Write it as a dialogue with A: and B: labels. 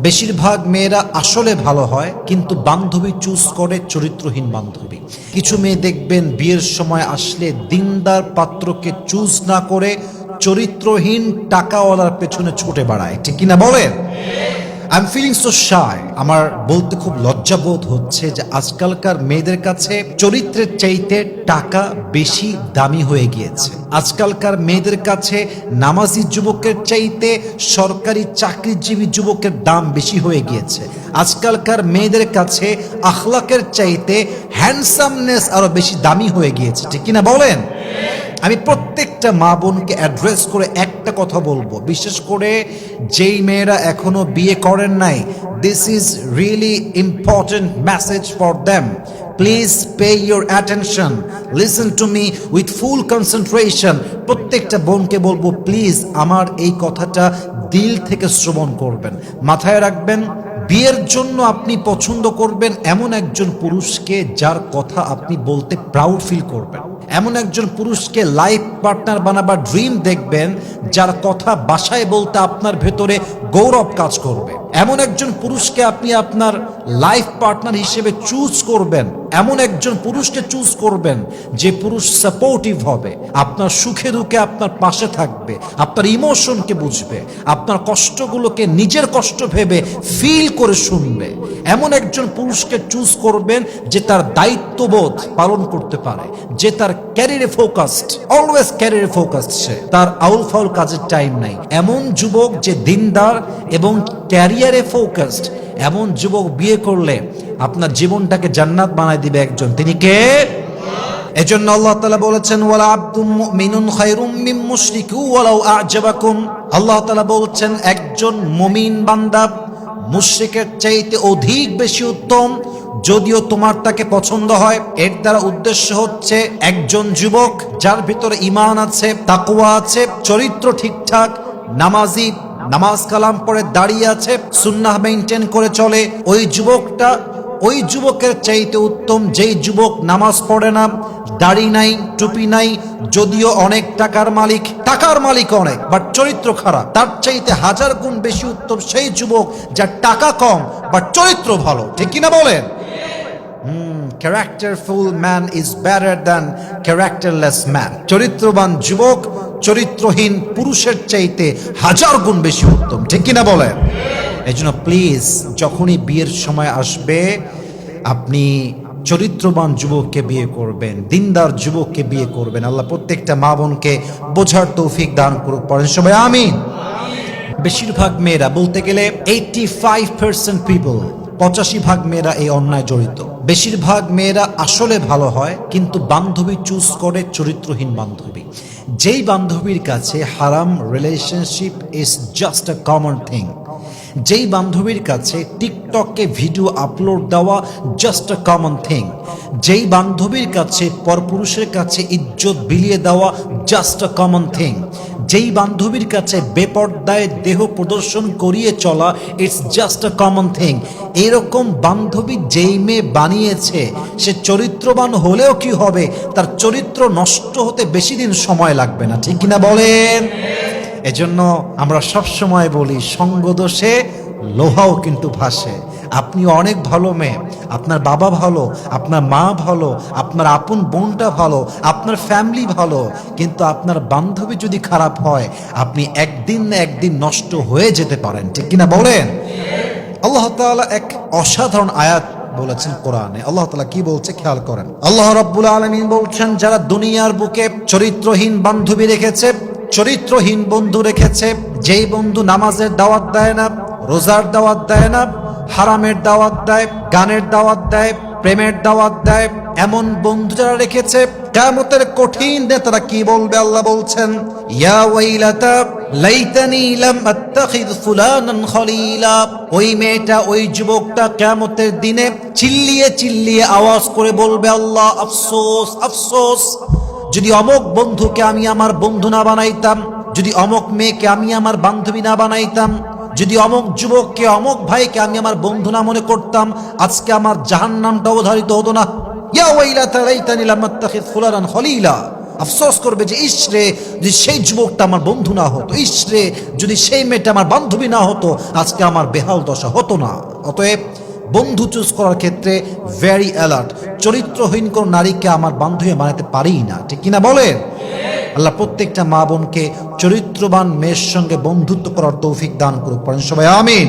A: বেশিরভাগ মেয়েরা আসলে ভালো হয়, কিন্তু বান্ধবী চুজ করে চরিত্রহীন বান্ধবী। কিছু মেয়ে দেখবেন বিয়ের সময় আসলে দিনদার পাত্রকে চুজ না করে চরিত্রহীন টাকাওয়ালার পেছনে ছুটে বেড়ায়, ঠিক কিনা বলেন? I am feeling so shy. আমার বলতে খুব লজ্জাবোধ হচ্ছে যে আজকালকার মেয়েদের কাছে চরিত্রের চাইতে টাকা বেশি দামি হয়ে গিয়েছে। আজকালকার মেয়েদের কাছে নামাজি যুবকের চাইতে সরকারি চাকরিজীবী যুবকের দাম বেশি হয়ে গিয়েছে। আজকালকার মেয়েদের কাছে আখলাকের চাইতে হ্যান্ডসামনেস আরো বেশি দামি হয়ে গিয়েছে, ঠিক কিনা বলেন? আমি প্রত্যেকটা মা বোনকে অ্যাড্রেস করে একটা কথা বলবো, বিশেষ করে যেই মেয়েরা এখনো বিয়ে করেন নাই, this is really important message for them. Please pay your attention, listen to me with full concentration. প্রত্যেকটা বোনকে বলবো, প্লিজ আমার এই কথাটা দিল থেকে শ্রবণ করবেন, মাথায় রাখবেন। বিয়ের জন্য আপনি পছন্দ করবেন এমন একজন পুরুষকে যার কথা আপনি বলতে প্রাউড ফিল করবেন। এমন একজন পুরুষকে লাইফ পার্টনার বানাবার ড্রিম দেখবেন, যার কথা বাসায় বলতে আপনার ভেতরে গৌরব কাজ করবে। এমন একজন পুরুষকে আপনি আপনার লাইফ পার্টনার হিসেবে চুজ করবেন। এমন একজন পুরুষকে চুজ করবেন যে পুরুষ সাপোর্টিভ হবে, আপনার সুখে দুঃখে আপনার পাশে থাকবে, আপনার ইমোশনকে বুঝবে, আপনার কষ্টগুলোকে নিজের কষ্ট ভেবে ফিল করে শুনবে। এমন একজন পুরুষকে চুজ করবেন যে তার দায়িত্ববোধ পালন করতে পারে, যে তার ক্যারিয়ারে ফোকাসড, অলওয়েজ ক্যারিয়ারে ফোকাসড, সে তার আউল ফাউল কাজের টাইম নাই। এমন যুবক যে দিনদার এবং ক্যারিয়ারে ফোকাসড, এমন যুবক বিয়ে করলে আপনার জীবনটাকে জান্নাত বানায় দিবে একজন, তিনি কে? এজন্য আল্লাহ তাআলা বলেছেন, ওয়ালা আবদুম মুমিনুন খায়রুম মিন মুশরিকি ওয়ালাউ আ'জাবাকুম। আল্লাহ তাআলা বলছেন একজন মুমিন বান্দা মুশরিকের চাইতে অধিক বেশি উত্তম, যদিও তোমার তাকে পছন্দ হয়। এর দ্বারা উদ্দেশ্য হচ্ছে একজন যুবক যার ভিতরে ঈমান আছে, তাকওয়া আছে, চরিত্র ঠিকঠাক, নামাজি, নামাজ কালাম পড়ে দাঁড়িয়ে আছে, সুন্নাহ মেইনটেইন করে চলে, ওই যুবকটা ওই যুবকের চাইতে উত্তম যেই যুবক নামাজ পড়ে না, দাড়ি নাই, টুপি নাই, যদিও অনেক টাকার মালিক অনেক, বাট চরিত্র খারাপ। তার চাইতে হাজার গুণ বেশি উত্তম সেই যুবক যার টাকা কম বাট চরিত্র ভালো, ঠিক কিনা বলেন? Characterful man is better than characterless man. চরিত্রবান যুবক চরিত্রহীন পুরুষের চাইতে হাজার গুণ বেশি উত্তম, ঠিক কিনা বলেন? এজন্য প্লিজ যখনই বিয়ের সময় আসবে আপনি চরিত্রবান যুবককে বিয়ে করবেন, দিনদার যুবককে বিয়ে করবেন। আল্লাহ প্রত্যেকটা মা বোনকে বোঝার তৌফিক দান করুক, পড়েন সবাই আমিন। বেশিরভাগ মেয়েরা, বলতে গেলে 85% পিপল, 85% মেয়েরা এই অন্যায় জড়িত। বেশিরভাগ মেয়েরা আসলে ভালো হয়, কিন্তু বান্ধবী চুজ করে চরিত্রহীন বান্ধবী। যেই বান্ধবীর কাছে হারাম relationship is just a common thing, যেই বান্ধবীর কাছে টিকটকে ভিডিও আপলোড দেওয়া জাস্ট আ কমন থিং, যেই বান্ধবীর কাছে পরপুরুষের কাছে ইজ্জত বিলিয়ে দেওয়া জাস্ট আ কমন থিং, যেই বান্ধবীর কাছে বেপর্দায় দেহ প্রদর্শন করিয়ে চলা it's just a common thing. এরকম বান্ধবী যেই মেয়ে বানিয়েছে সে চরিত্রবান হলেও কি হবে, তার চরিত্র নষ্ট হতে বেশি দিন সময় লাগবে না, ঠিক কিনা বলেন? এজন্য আমরা সব সময় বলি, সঙ্গদোষে লোহাও কিন্তু ভাসে। আপনি অনেক ভালো মেয়ে, আপনার বাবা ভালো, আপনার মা ভালো, আপনার আপন বোনটা ভালো, আপনার ফ্যামিলি ভালো, কিন্তু আপনার বান্ধবী যদি খারাপ হয় আপনি একদিন না একদিন নষ্ট হয়ে যেতে পারেন, ঠিক কিনা বলেন? আল্লাহ তাআলা এক অসাধারণ আয়াত বলেছেন কোরআনে। আল্লাহ তাআলা কি বলছে খেয়াল করেন। আল্লাহ রাব্বুল আলামিন বলছেন, যারা দুনিয়ার বুকে চরিত্রহীন বান্ধবী রেখেছে, চরিত্রহীন বন্ধু রেখেছে, যেই বন্ধু নামাজের দাওয়াত দেয় না, রোজার দাওয়াত দেয় না, হারামের দাওয়াত দেয়, গানের দাওয়াত দেয়, প্রেমের দাওয়াত দেয়, এমন বন্ধু যারা রেখেছে, কিয়ামতের কঠিন দিনে তারা কি বলবে? আল্লাহ বলছেন, ইয়া ওয়াইলাতা লাইতানি লাম আত্তাখিয ফুলানান খলিলা। ওই মেয়েটা, ওই যুবকটা কিয়ামতের দিনে চিল্লিয়ে চিল্লিয়ে আওয়াজ করে বলবে, আল্লাহ আফসোস আফসোস, যদি অমক বন্ধুকে আমি আমার বন্ধু না বানাইতাম, যদি অমক মেয়েকে আমি আমার বান্ধবী না বানাইতাম, যদি অমক যুবককে, অমক ভাইকে আমি আমার বন্ধু না মনে করতাম, আজকে আমার জাহান্নামটা অবধারিত হতো না। ইয়া ওয়াইলাতা লাইতানি লাম আত্তাখিয ফুলানান খলিলা। আফসোস করবে যে ইসরে যদি সেই যুবকটা আমার বন্ধু না হতো, ইসরে যদি সেই মেয়েটা আমার বান্ধবী না হতো, আজকে আমার বেহাল দশা হতো না। অতএব বন্ধু চুজ করার ক্ষেত্রে ভেরি অ্যালার্ট। চরিত্রহীন কোন নারীকে আমার বান্ধবী বানাতে পারি না, ঠিক কিনা বলেন? আল্লাহ প্রত্যেকটা মা বোনকে চরিত্রবান মেয়ের সঙ্গে বন্ধুত্ব করার তৌফিক দান করুক, পড়েন সবাই আমিন।